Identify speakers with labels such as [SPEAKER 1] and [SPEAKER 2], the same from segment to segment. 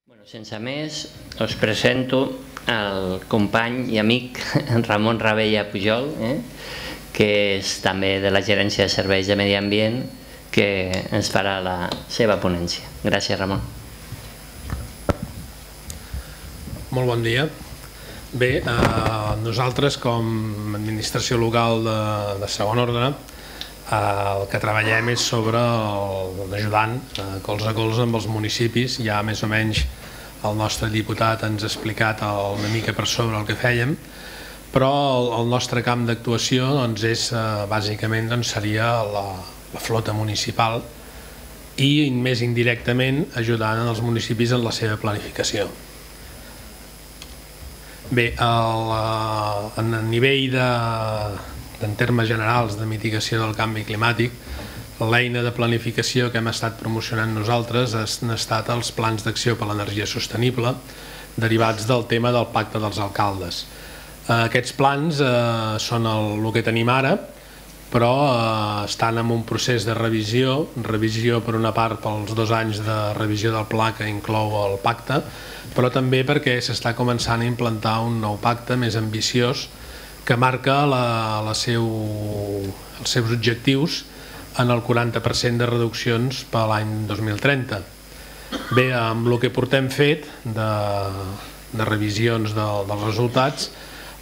[SPEAKER 1] Sense més, us presento el company i amic Ramon Ravella Pujol, que és també de la Gerència de Serveis de Medi Ambient, que ens farà la seva ponència. Gràcies, Ramon.
[SPEAKER 2] Molt bon dia. Bé, nosaltres com a administració local de segon ordre el que treballem és sobre ajudant colze a colze amb els municipis. Ja més o menys el nostre diputat ens ha explicat una mica per sobre el que fèiem, però el nostre camp d'actuació bàsicament seria la flota municipal i més indirectament ajudant els municipis en la seva planificació. Bé, a nivell en termes generals de mitigació del canvi climàtic, l'eina de planificació que hem estat promocionant nosaltres han estat els plans d'acció per l'energia sostenible derivats del tema del Pacte dels Alcaldes. Aquests plans són el que tenim ara, però estan en un procés de revisió per una part pels 2 anys de revisió del pla que inclou el pacte, però també perquè s'està començant a implantar un nou pacte més ambiciós que marca els seus objectius en el 40% de reduccions per l'any 2030. Bé, amb el que portem fet de revisions dels resultats,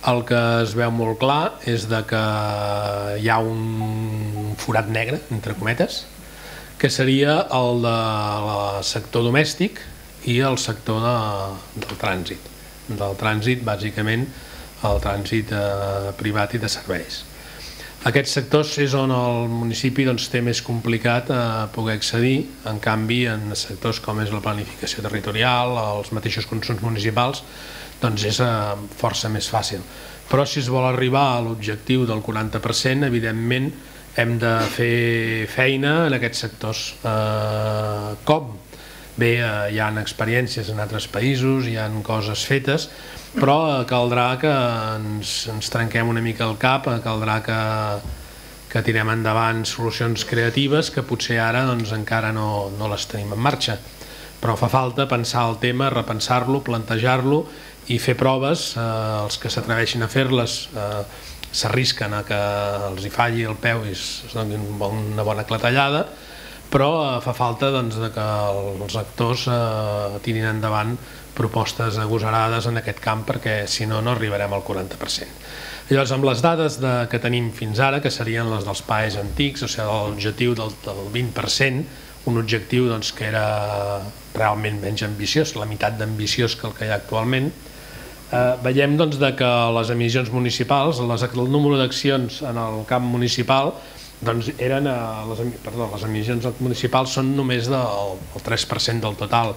[SPEAKER 2] el que es veu molt clar és que hi ha un forat negre, entre cometes, que seria el del sector domèstic i el sector del trànsit. Del trànsit, bàsicament, el trànsit privat i de serveis. Aquests sectors és on el municipi té més complicat poder accedir, en canvi en sectors com és la planificació territorial, els mateixos consums municipals, és força més fàcil. Però si es vol arribar a l'objectiu del 40%, evidentment hem de fer feina en aquests sectors. Com? Bé, hi ha experiències en altres països, hi ha coses fetes, però caldrà que ens trenquem una mica el cap, caldrà que tirem endavant solucions creatives que potser ara encara no les tenim en marxa. Però fa falta pensar el tema, repensar-lo, plantejar-lo i fer proves. Els que s'atreveixin a fer-les s'arrisquen a que els hi falli el peu i es doni una bona clatellada, però fa falta que els actors tirin endavant propostes agosarades en aquest camp, perquè si no, no arribarem al 40%. Llavors, amb les dades que tenim fins ara, que serien les dels PAEs antics, o sigui, l'objectiu del 20%, un objectiu que era realment menys ambiciós, la meitat d'ambiciós que el que hi ha actualment, veiem que les emissions municipals, el número d'accions en el camp municipal, les emissions municipals són només el 3% del total.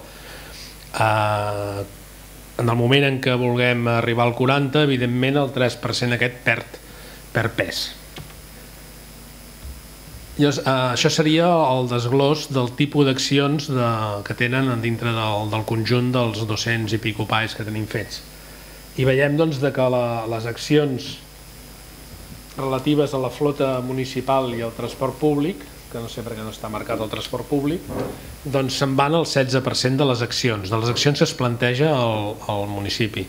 [SPEAKER 2] En el moment en què vulguem arribar al 40%, evidentment el 3% aquest perd pes. Això seria el desglòs del tipus d'accions que tenen dintre del conjunt dels 200 i pico PAEs que tenim fets. I veiem que les accions relatives a la flota municipal i al transport públic, que no sé per què no està marcat el transport públic, se'n van al 16% de les accions que es planteja al municipi.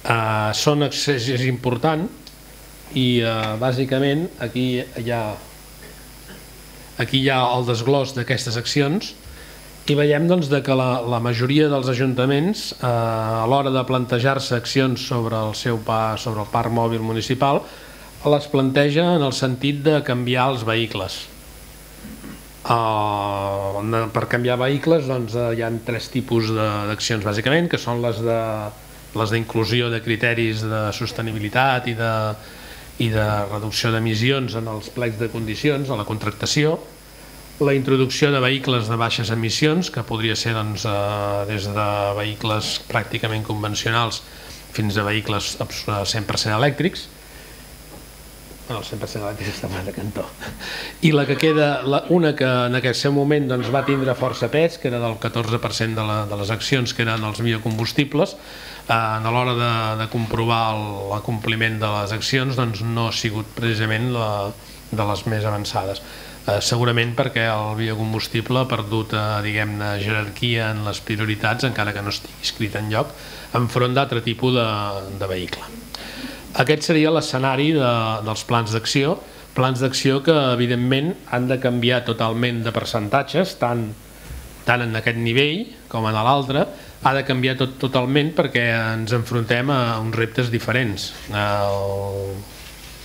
[SPEAKER 2] És important i bàsicament aquí hi ha el desglòs d'aquestes accions i veiem que la majoria dels ajuntaments a l'hora de plantejar-se accions sobre el parc mòbil municipal les planteja en el sentit de canviar els vehicles. Per canviar vehicles hi ha 3 tipus d'accions bàsicament, que són les d'inclusió de criteris de sostenibilitat i de reducció d'emissions en els plecs de condicions, a la contractació, la introducció de vehicles de baixes emissions, que podria ser des de vehicles pràcticament convencionals fins a vehicles 100% elèctrics. El 100% elèctric està mal de cantó. I la que queda, una que en aquest seu moment va tindre força pes, que era del 14% de les accions, que eren els biocombustibles, a l'hora de comprovar l'acompliment de les accions no ha sigut precisament de les més avançades. segurament perquè el biocombustible ha perdut, diguem-ne, jerarquia en les prioritats, encara que no estigui escrit enlloc, enfront d'altre tipus de vehicle. Aquest seria l'escenari dels plans d'acció que evidentment han de canviar totalment de percentatges, tant en aquest nivell com en l'altre, ha de canviar totalment perquè ens enfrontem a uns reptes diferents.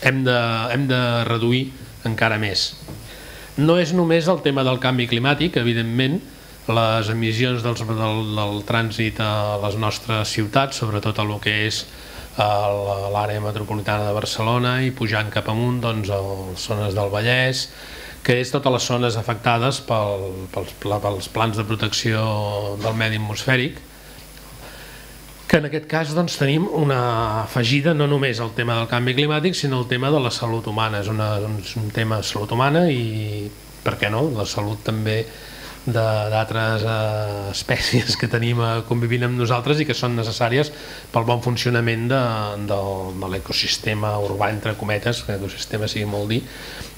[SPEAKER 2] Hem de reduir encara més. No és només el tema del canvi climàtic, evidentment, les emissions del trànsit a les nostres ciutats, sobretot el que és l'àrea metropolitana de Barcelona i pujant cap amunt, doncs, a les zones del Vallès, que és totes les zones afectades pels plans de protecció del medi atmosfèric, que en aquest cas doncs, tenim una afegida no només al tema del canvi climàtic, sinó al tema de la salut humana. És un tema de salut humana i, per què no, la salut també d'altres espècies que tenim convivint amb nosaltres i que són necessàries pel bon funcionament de l'ecosistema urbà, entre cometes, que l'ecosistema sigui molt dir,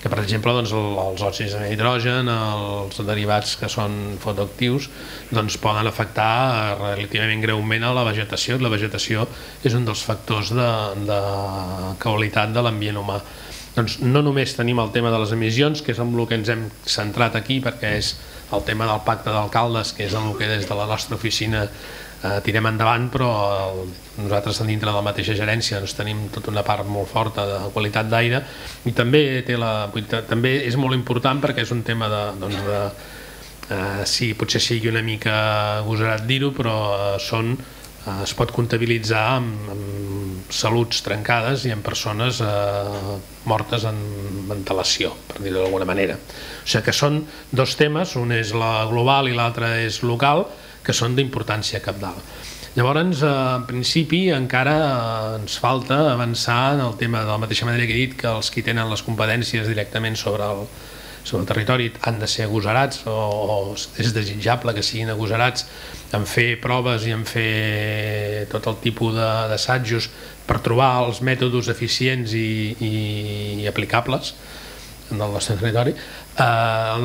[SPEAKER 2] que per exemple doncs, els òxids de nitrogen, els derivats que són fotoactius, doncs, poden afectar relativament greument a la vegetació, i la vegetació és un dels factors de qualitat de l'ambient humà. Doncs no només tenim el tema de les emissions, que és amb el que ens hem centrat aquí, perquè és el tema del pacte d'alcaldes, que és el que des de la nostra oficina tirem endavant, però nosaltres dintre de la mateixa gerència tenim tota una part molt forta de qualitat d'aire i també és molt important perquè és un tema sí, potser sigui una mica agosarat dir-ho, però es pot comptabilitzar amb saluts trencades i amb persones mortes en ventilació, per dir-ho d'alguna manera. O sigui que són dos temes, un és la global i l'altre és local, que són d'importància cabdal. Llavors, en principi, encara ens falta avançar en el tema, de la mateixa manera que he dit que els que tenen les competències directament sobre el territori han de ser agosarats, o és desitjable que siguin agosarats en fer proves i en fer tot el tipus d'assajos per trobar els mètodes eficients i aplicables en el nostre territori. De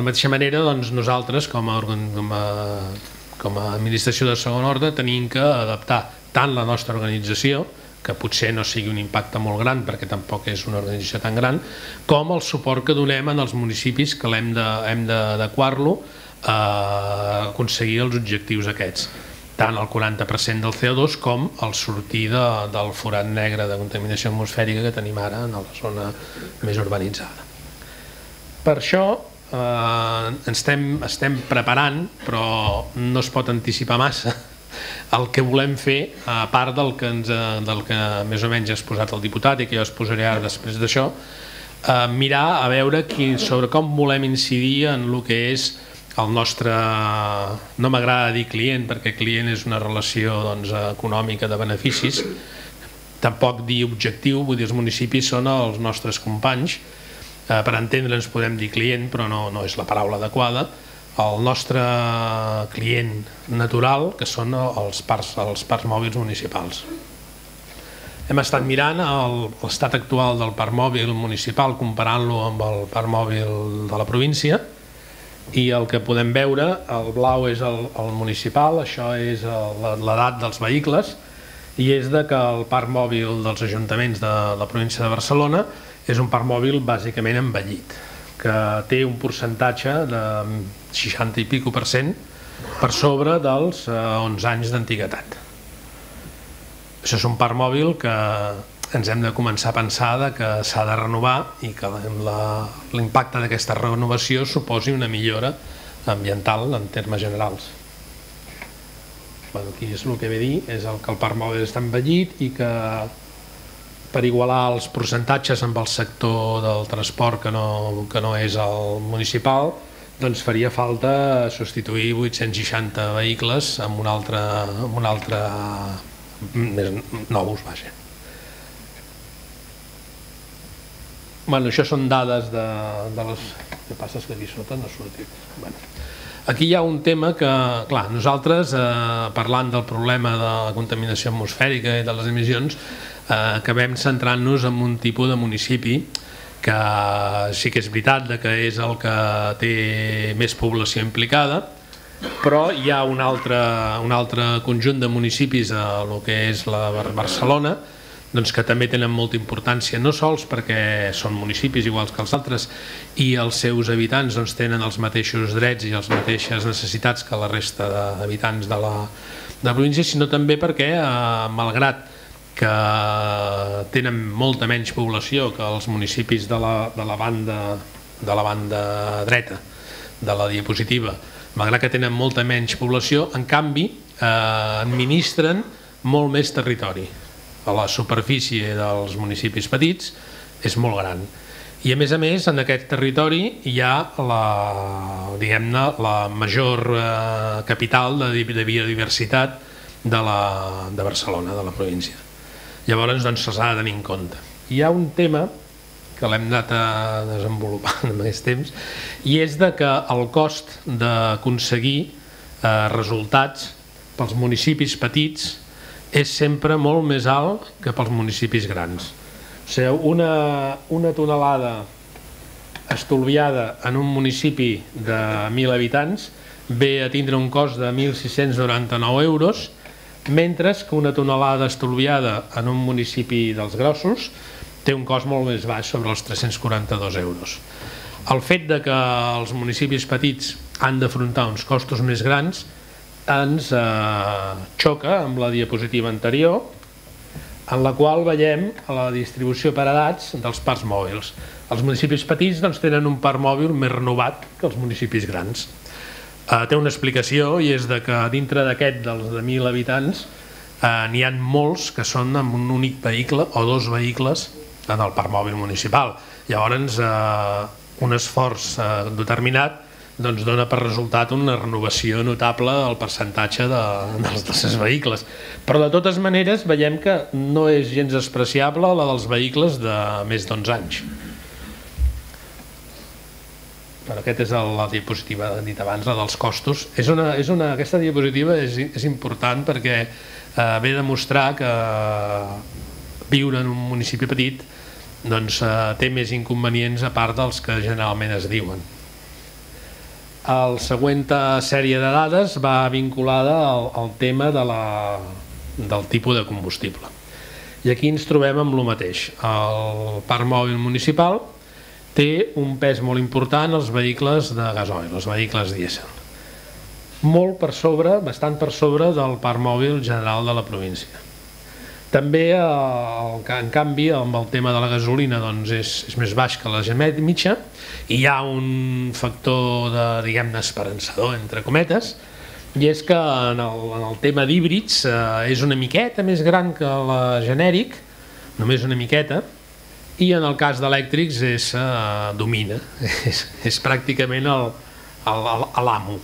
[SPEAKER 2] la mateixa manera, nosaltres, com a administració de segon ordre, tenim que adaptar tant la nostra organització, que potser no sigui un impacte molt gran perquè tampoc és una organització tan gran, com el suport que donem en els municipis que hem d'adequar-lo a aconseguir els objectius aquests, tant el 40% del CO2 com el sortir del forat negre de contaminació atmosfèrica que tenim ara en la zona més urbanitzada. Per això estem preparant, però no es pot anticipar massa el que volem fer, a part del que més o menys ha exposat el diputat i que jo exposaré ara després d'això, mirar a veure sobre com volem incidir en el que és el nostre, no m'agrada dir client perquè client és una relació econòmica de beneficis, tampoc dir objectiu, vull dir els municipis són els nostres companys, per entendre'ns podem dir client però no és la paraula adequada, el nostre client natural, que són els parcs mòbils municipals. Hem estat mirant l'estat actual del parc mòbil municipal, comparant-lo amb el parc mòbil de la província, i el que podem veure, el blau és el municipal, això és l'edat dels vehicles, i és que el parc mòbil dels ajuntaments de la província de Barcelona és un parc mòbil bàsicament envellit, que té un percentatge de 60 i pico % per sobre dels 11 anys d'antiguitat. Això és un parc mòbil que ens hem de començar a pensar que s'ha de renovar i que l'impacte d'aquesta renovació suposi una millora ambiental en termes generals. Aquí és el que ve a dir, és que el parc mòbil està envellit i que per igualar els percentatges amb el sector del transport que no és el municipal, doncs faria falta substituir 860 vehicles amb un altre més nous, vaja. Bueno, això són dades de les... El que passa és que aquí sota no ha sortit. Aquí hi ha un tema que, clar, nosaltres, parlant del problema de la contaminació atmosfèrica i de les emissions, acabem centrant-nos en un tipus de municipi que sí que és veritat que és el que té més població implicada, però hi ha un altre conjunt de municipis a el que és la Barcelona, doncs que també tenen molta importància, no sols perquè són municipis iguals que els altres i els seus habitants doncs, tenen els mateixos drets i les mateixes necessitats que la resta d'habitants de la província, sinó també perquè, malgrat que tenen molta menys població que els municipis de la banda dreta de la diapositiva, malgrat que tenen molta menys població, en canvi administren molt més territori. La superfície dels municipis petits és molt gran i a més, en aquest territori hi ha la major capital de biodiversitat de Barcelona, de la província. Llavors se'ls ha de tenir en compte. Hi ha un tema que l'hem anat desenvolupant en aquest temps i és que el cost d'aconseguir resultats pels municipis petits és sempre molt més alt que pels municipis grans. O sigui, una tonelada estolviada en un municipi de 1.000 habitants ve a tindre un cost de 1.699 euros, mentre que una tonelada estolviada en un municipi dels grossos té un cost molt més baix, sobre els 342 euros. El fet que els municipis petits han d'afrontar uns costos més grans ens xoca amb la diapositiva anterior, en la qual veiem la distribució per edats dels parcs mòbils. Els municipis petits tenen un parc mòbil més renovat que els municipis grans. Té una explicació i és que dintre d'aquest dels de 1.000 habitants n'hi ha molts que són amb un únic vehicle o dos vehicles en el parc mòbil municipal. Llavors un esforç determinat dona per resultat una renovació notable del percentatge dels seus vehicles. Però de totes maneres veiem que no és gens despreciable la dels vehicles de més d'11 anys. Aquesta és la diapositiva dit abans, la dels costos. Aquesta diapositiva és important perquè ve a demostrar que viure en un municipi petit té més inconvenients a part dels que generalment es diuen. La següent sèrie de dades va vinculada al tema del tipus de combustible. I aquí ens trobem amb el mateix. El parc mòbil municipal té un pes molt important als vehicles de gasoil, els vehicles dièsel. Molt per sobre, bastant per sobre del parc mòbil general de la província. També, en canvi, amb el tema de la gasolina és més baix que la mitja i hi ha un factor esperançador, entre cometes, i és que en el tema d'híbrids és una miqueta més gran que la genèric, només una miqueta, i en el cas d'elèctrics domina, és pràcticament l'amo.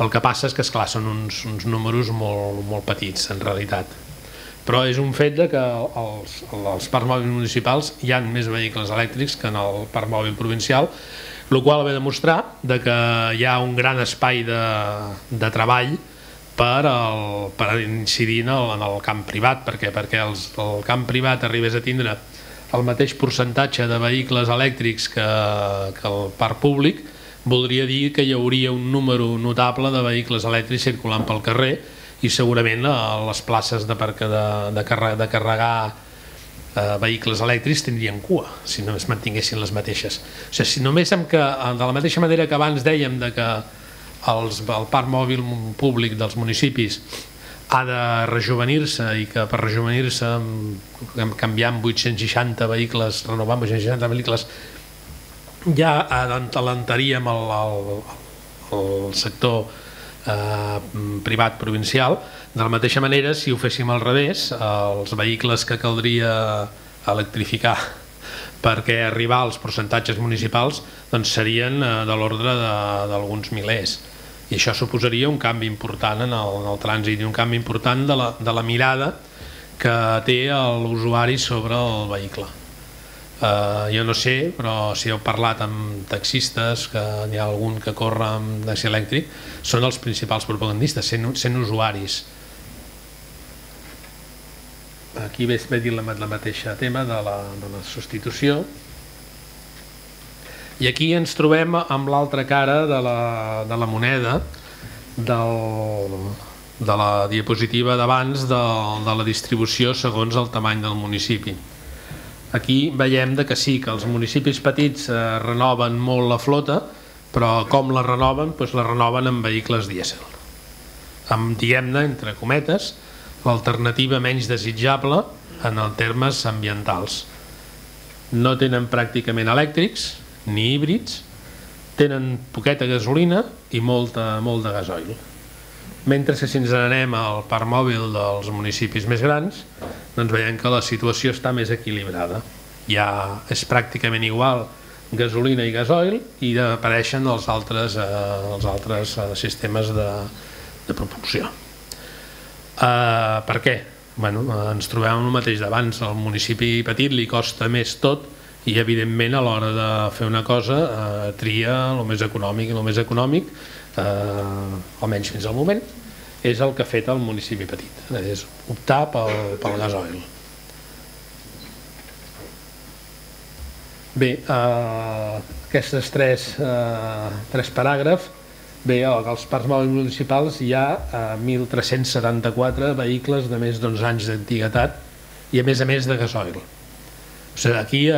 [SPEAKER 2] El que passa és que, esclar, són uns números molt petits, en realitat. Però és un fet que als parcs mòbils municipals hi ha més vehicles elèctrics que en el parc mòbil provincial, el qual ve a demostrar que hi ha un gran espai de treball per incidir en el camp privat, perquè el camp privat arribés a tindre el mateix percentatge de vehicles elèctrics que el parc públic, voldria dir que hi hauria un número notable de vehicles elèctrics circulant pel carrer i segurament les places de carregar vehicles elèctrics tindrien cua si no es mantinguessin les mateixes. O sigui, si només de la mateixa manera que abans dèiem que el parc mòbil públic dels municipis ha de rejuvenir-se i que per rejuvenir-se canviant 860 vehicles, renovant 860 vehicles, ja adelantaríem el sector privat provincial. De la mateixa manera, si ho féssim al revés, els vehicles que caldria electrificar perquè arribar als percentatges municipals serien de l'ordre d'alguns milers, i això suposaria un canvi important en el trànsit i un canvi important de la mirada que té l'usuari sobre el vehicle. Jo no sé, però si heu parlat amb taxistes, que n'hi ha algun que corre amb taxi elèctric, són els principals propagandistes, sent usuaris. Aquí ve a dir la mateixa tema de la substitució. I aquí ens trobem amb l'altra cara de la moneda de la diapositiva d'abans de la distribució segons el tamany del municipi. Aquí veiem que sí, que els municipis petits renoven molt la flota, però com la renoven? Doncs la renoven amb vehicles dièsel. Amb, diguem-ne, entre cometes, l'alternativa menys desitjable en els termes ambientals. No tenen pràcticament elèctrics ni híbrids, tenen poqueta gasolina i molt de gasoil. Mentre que si ens anem al parc mòbil dels municipis més grans, doncs veiem que la situació està més equilibrada. Ja és pràcticament igual gasolina i gasoil i apareixen els altres sistemes de propulsió. Per què? Ens trobem el mateix d'abans. Al municipi petit li costa més tot i evidentment a l'hora de fer una cosa tria el més econòmic i el més econòmic, almenys fins al moment, és el que ha fet el municipi petit, és optar pel gasoil. Bé, aquests tres paràgrafs, bé, als parcs mòbils municipals hi ha 1.374 vehicles de més d'11 anys d'antiguitat i a més de gasoil. O sigui, aquí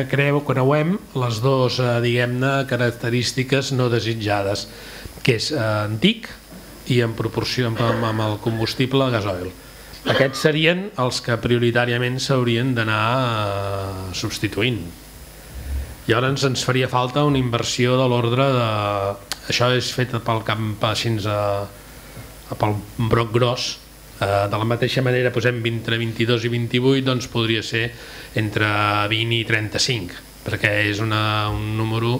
[SPEAKER 2] creuem les dues, diguem-ne, característiques no desitjades, que és antic i en proporció amb el combustible gasoil. Aquests serien els que prioritàriament s'haurien d'anar substituint. Llavors ens faria falta una inversió de l'ordre de... Això és fet pel camp així, pel broc gros. De la mateixa manera posem entre 22 i 28, doncs podria ser entre 20 i 35, perquè és un número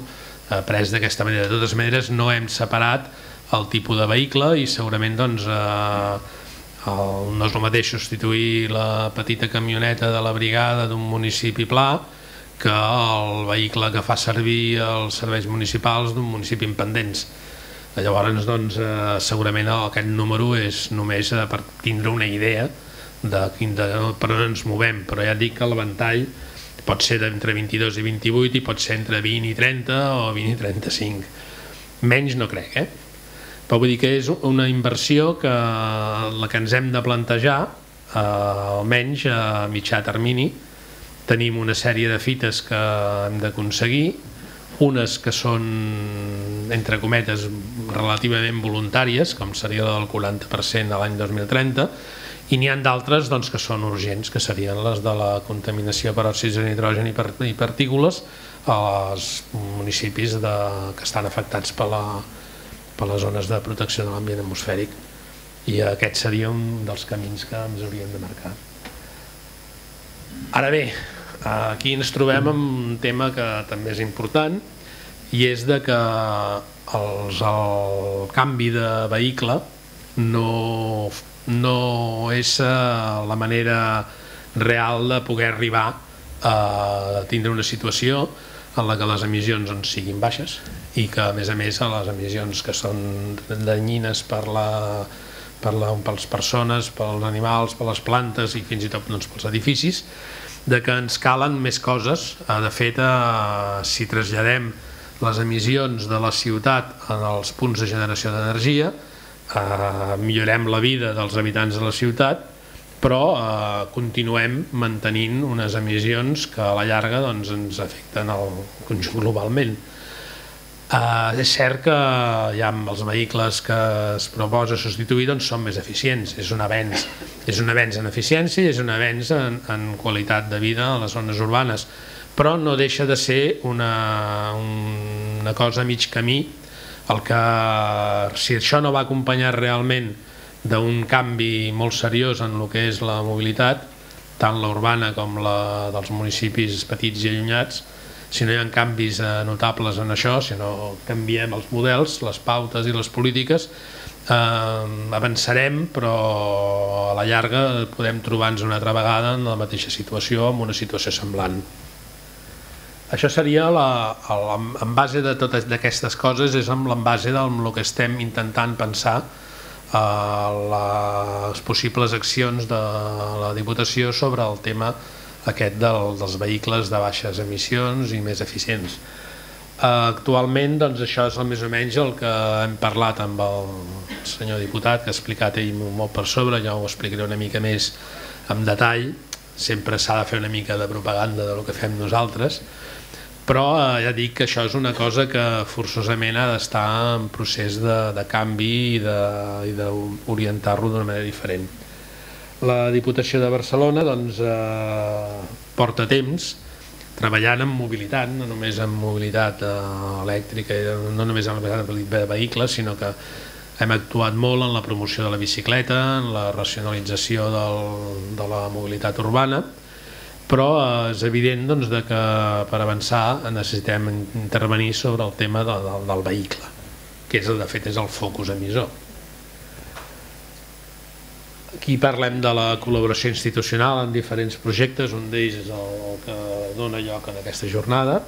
[SPEAKER 2] pres d'aquesta manera. De totes maneres no hem separat el tipus de vehicle i segurament doncs no és el mateix substituir la petita camioneta de la brigada d'un municipi pla que el vehicle que fa servir els serveis municipals d'un municipi amb pendents. Llavors, doncs, segurament aquest número és només per tindre una idea de per on ens movem, però ja et dic que el ventall pot ser d'entre 22 i 28 i pot ser entre 20 i 30 o 20 i 35. Menys no crec, Però vull dir que és una inversió que la que ens hem de plantejar, almenys a mitjà termini. Tenim una sèrie de fites que hem d'aconseguir, unes que són, entre cometes, relativament voluntàries, com seria la del 40% a l'any 2030, i n'hi ha d'altres doncs, que són urgents, que serien les de la contaminació per òxids de nitrogen i partícules als municipis que estan afectats per les zones de protecció de l'ambient atmosfèric. I aquest seria un dels camins que ens hauríem de marcar. Ara bé, aquí ens trobem amb un tema que també és important i és que el canvi de vehicle no és la manera real de poder arribar a tindre una situació en la que les emissions siguin baixes i que a més les emissions que són danyines per les persones, pels animals, per les plantes i fins i tot pels edificis, que ens calen més coses. De fet, si traslladem les emissions de la ciutat en els punts de generació d'energia, millorem la vida dels habitants de la ciutat, però continuem mantenint unes emissions que a la llarga ens afecten el conjunt globalment. És cert que ja amb els vehicles que es proposa substituir són més eficients, és un avenç en eficiència i és un avenç en qualitat de vida a les zones urbanes, però no deixa de ser una cosa a mig camí, si això no va acompanyat realment d'un canvi molt seriós en el que és la mobilitat, tant la urbana com la dels municipis petits i allunyats, si no hi ha canvis notables en això, si no canviem els models, les pautes i les polítiques, avançarem, però a la llarga podem trobar-nos una altra vegada en la mateixa situació, en una situació semblant. Això seria, en base de totes aquestes coses, és en base del que estem intentant pensar les possibles accions de la Diputació sobre el tema aquest dels vehicles de baixes emissions i més eficients. Actualment, doncs, això és més o menys el que hem parlat amb el senyor diputat, que ha explicat ell molt per sobre. Jo ho explicaré una mica més en detall. Sempre s'ha de fer una mica de propaganda del que fem nosaltres, però ja dic que això és una cosa que forçosament ha d'estar en procés de canvi i d'orientar-lo d'una manera diferent. La Diputació de Barcelona doncs, porta temps treballant en mobilitat, no només en mobilitat elèctrica, no només en mobilitat de vehicles, sinó que hem actuat molt en la promoció de la bicicleta, en la racionalització de la mobilitat urbana, però és evident doncs, que per avançar necessitem intervenir sobre el tema del vehicle, que de fet és el focus emissor. Aquí parlem de la col·laboració institucional en diferents projectes, un d'ells és el que dona lloc en aquesta jornada.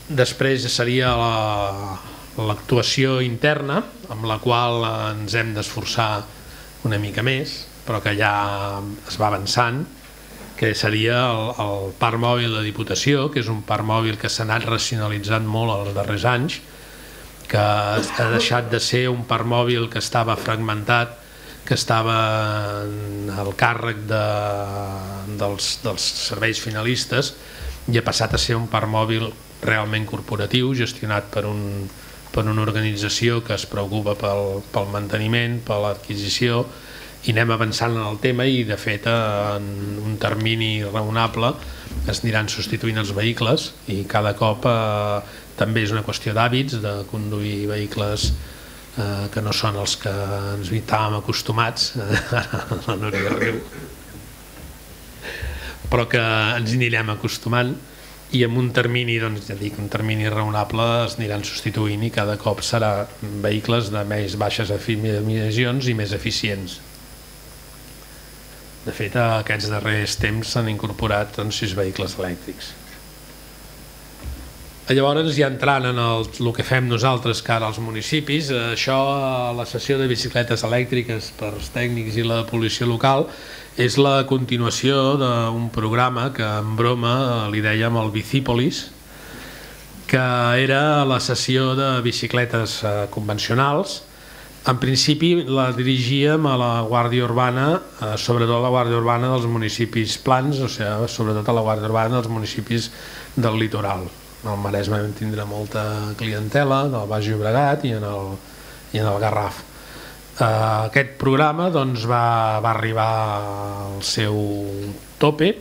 [SPEAKER 2] Després seria l'actuació interna, amb la qual ens hem d'esforçar una mica més, però que ja es va avançant, que seria el parc mòbil de Diputació, que és un parc mòbil que s'ha anat racionalitzant molt els darrers anys, que ha deixat de ser un parc mòbil que estava fragmentat, que estava al càrrec dels serveis finalistes, i ha passat a ser un parc mòbil realment corporatiu, gestionat per una organització que es preocupa pel manteniment, per l'adquisició, i anem avançant en el tema i de fet en un termini raonable es aniran substituint els vehicles i cada cop també és una qüestió d'hàbits, de conduir vehicles que no són els que ens estàvem acostumats, la Núria riu, però que ens anirem acostumant i en un termini, doncs ja dic, un termini raonable es aniran substituint i cada cop serà vehicles de més baixes emissions i més eficients. De fet, aquests darrers temps s'han incorporat 6 vehicles elèctrics. Llavors, ja entrant en el que fem nosaltres cara als municipis, això, la cessió de bicicletes elèctriques per als tècnics i la policia local, és la continuació d'un programa que en broma li dèiem el Bicípolis, que era la cessió de bicicletes convencionals. En principi la dirigíem a la Guàrdia Urbana, sobretot a la Guàrdia Urbana dels municipis plans, o sigui, sobretot a la Guàrdia Urbana dels municipis del litoral. Al Maresme vam tindre molta clientela, del Baix Llobregat i en el Garraf. Aquest programa doncs, va arribar al seu tope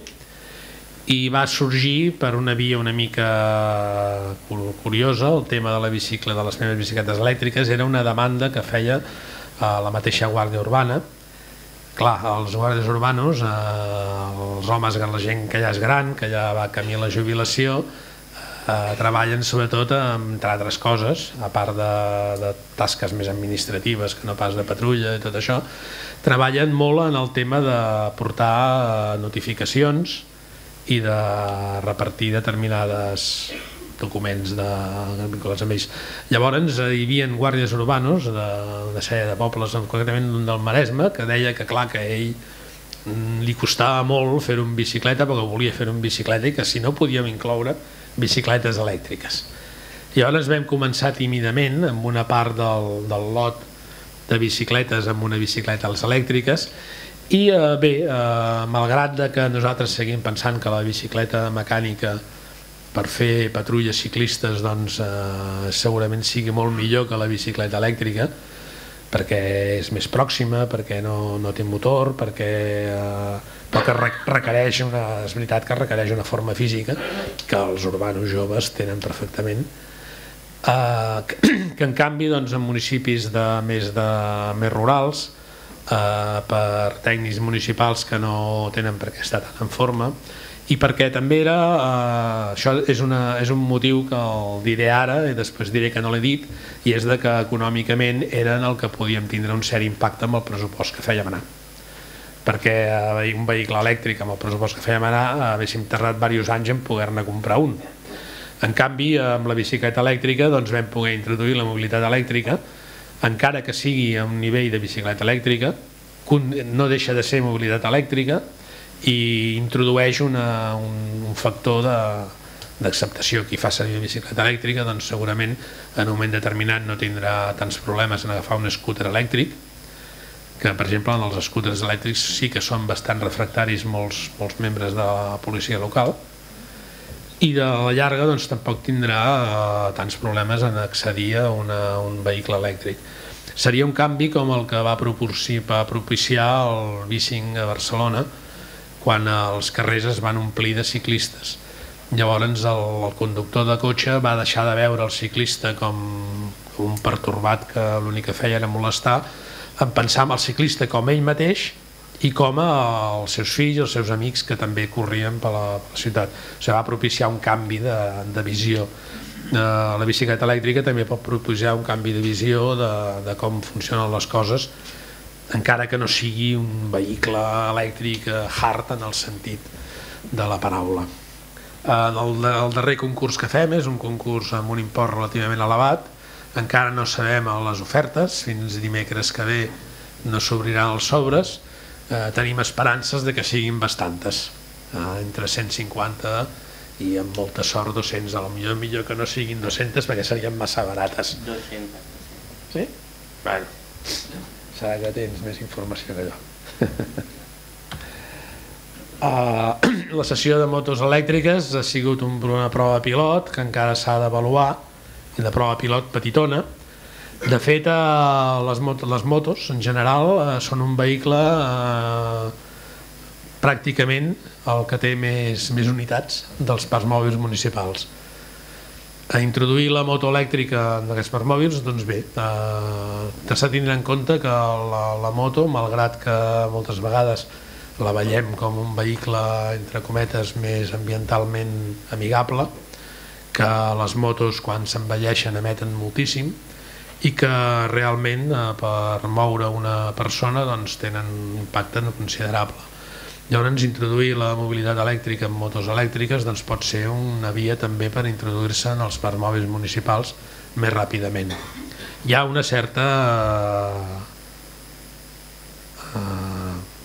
[SPEAKER 2] i va sorgir per una via una mica curiosa. El tema de la bicicleta, de les meves bicicletes elèctriques, era una demanda que feia la mateixa Guàrdia Urbana. Clar, els guàrdies urbanos, els homes, la gent que ja és gran, que ja va camí a la jubilació, treballen sobretot, entre altres coses, a part de tasques més administratives que no pas de patrulla i tot això, treballen molt en el tema de portar notificacions i de repartir determinades documents vinculats amb ells. Llavors hi havia guàrdies urbanos d'una sèrie de pobles, concretament un del Maresme, que deia que clar, que a ell li costava molt fer-ho en bicicleta, perquè volia fer-ho en bicicleta i que si no podíem incloure bicicletes elèctriques. Llavors vam començar tímidament amb una part del lot de bicicletes amb una bicicleta elèctriques i bé, malgrat que nosaltres seguim pensant que la bicicleta mecànica per fer patrulles ciclistes doncs segurament sigui molt millor que la bicicleta elèctrica, perquè és més pròxima, perquè no té motor, però que requereix és veritat que requereix una forma física que els urbanos joves tenen perfectament, que en canvi en municipis més rurals, per tècnics municipals que no tenen per què estar tan en forma, i perquè també això és un motiu que el diré ara i després diré que no l'he dit, i és que econòmicament era en el que podíem tindre un cert impacte amb el pressupost que fèiem anar, perquè un vehicle elèctric amb el pressupost que fèiem anar haguéssim tardat diversos anys en poder-ne comprar un. En canvi, amb la bicicleta elèctrica vam poder introduir la mobilitat elèctrica, encara que sigui a un nivell de bicicleta elèctrica, no deixa de ser mobilitat elèctrica i introdueix un factor d'acceptació qui fa servir la bicicleta elèctrica, doncs segurament en un moment determinat no tindrà tants problemes en agafar un scooter elèctric, que per exemple en els scooters elèctrics sí que són bastant refractaris molts membres de la policia local, i de la llarga doncs tampoc tindrà tants problemes en accedir a un vehicle elèctric. Seria un canvi com el que va propiciar el Bicing a Barcelona quan els carrers es van omplir de ciclistes. Llavors el conductor de cotxe va deixar de veure el ciclista com un pertorbat que l'únic que feia era molestar, en pensar en el ciclista com ell mateix i com els seus fills i els seus amics que també corrien per la ciutat. O sigui, va propiciar un canvi de visió. La bicicleta elèctrica també pot propiciar un canvi de visió de com funcionen les coses, encara que no sigui un vehicle elèctric hard en el sentit de la paraula. El darrer concurs que fem és un concurs amb un import relativament elevat. Encara no sabem les ofertes, fins dimecres que ve no s'obriran els sobres. Tenim esperances de que siguin bastantes, entre 150 i amb molta sort 200, a lo millor que no siguin 200 perquè serien massa barates.
[SPEAKER 1] 200.
[SPEAKER 2] Sí? Bueno, serà que tens més informació que jo. La sessió de motos elèctriques ha sigut una prova pilot que encara s'ha d'avaluar, una prova pilot petitona. De fet, les motos en general són un vehicle pràcticament el que té més unitats dels parcs mòbils municipals. A introduir la moto elèctrica en aquests parcs mòbils, doncs bé, s'ha de tindre en compte que la moto, malgrat que moltes vegades la veiem com un vehicle, entre cometes, més ambientalment amigable, que les motos quan s'envelleixen emeten moltíssim i que realment per moure una persona doncs, tenen un impacte considerable. Llavors, introduir la mobilitat elèctrica en motos elèctriques doncs, pot ser una via també per introduir-se en els parcs mòbils municipals més ràpidament. Hi ha una certa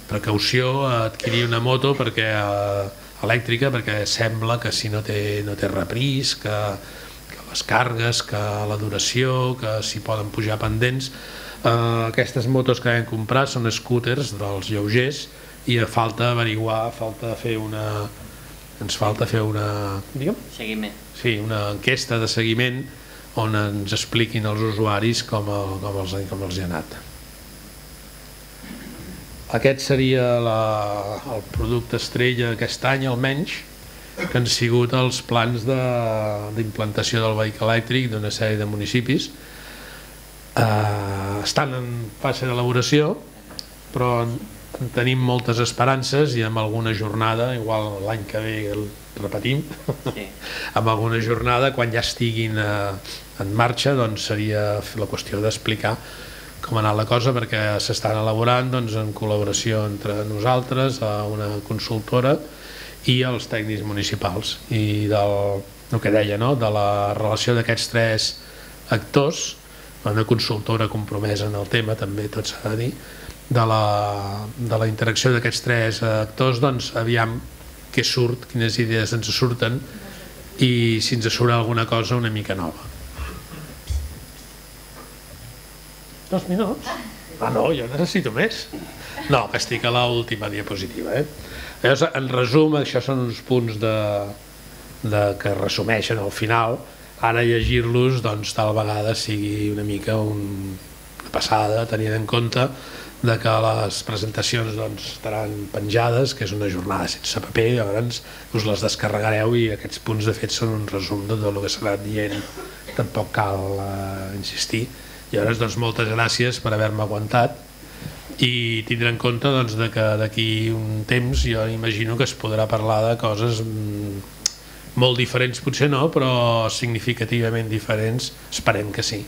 [SPEAKER 2] precaució a adquirir una moto elèctrica perquè sembla que si no té repris, que les cargues, que la duració, que s'hi poden pujar pendents. Aquestes motos que hem comprat són scooters dels lleugers i falta averiguar, ens falta fer una
[SPEAKER 1] seguiment.
[SPEAKER 2] Sí, una enquesta de seguiment on ens expliquin els usuaris com els ha anat. Aquest seria el producte estrella aquest any almenys, que han sigut els plans d'implantació del vehicle elèctric d'una sèrie de municipis. Estan en fase d'elaboració, però tenim moltes esperances i amb alguna jornada, igual l'any que ve el repetim, amb alguna jornada, quan ja estiguin en marxa, doncs seria la qüestió d'explicar com ha anat la cosa, perquè s'estan elaborant en col·laboració entre nosaltres, una consultora i els tècnics municipals, i el que deia, de la relació d'aquests tres actors, una consultora compromesa en el tema també, tot s'ha de dir, de la interacció d'aquests tres actors, doncs aviam què surt, quines idees ens surten i si ens surt alguna cosa una mica nova. 2 minuts? Ah no, jo necessito més. No, que estic a l'última diapositiva. Llavors, en resum, això són uns punts que resumeixen al final. Ara llegir-los tal vegada sigui una mica una passada, tenint en compte que les presentacions estaran penjades, que és una jornada sense paper, llavors us les descarregareu i aquests punts de fet són un resum de tot el que s'ha anat dient, tampoc cal insistir. Llavors, moltes gràcies per haver-me aguantat i tindre en compte que d'aquí un temps jo imagino que es podrà parlar de coses molt diferents, potser no, però significativament diferents, esperem que sí.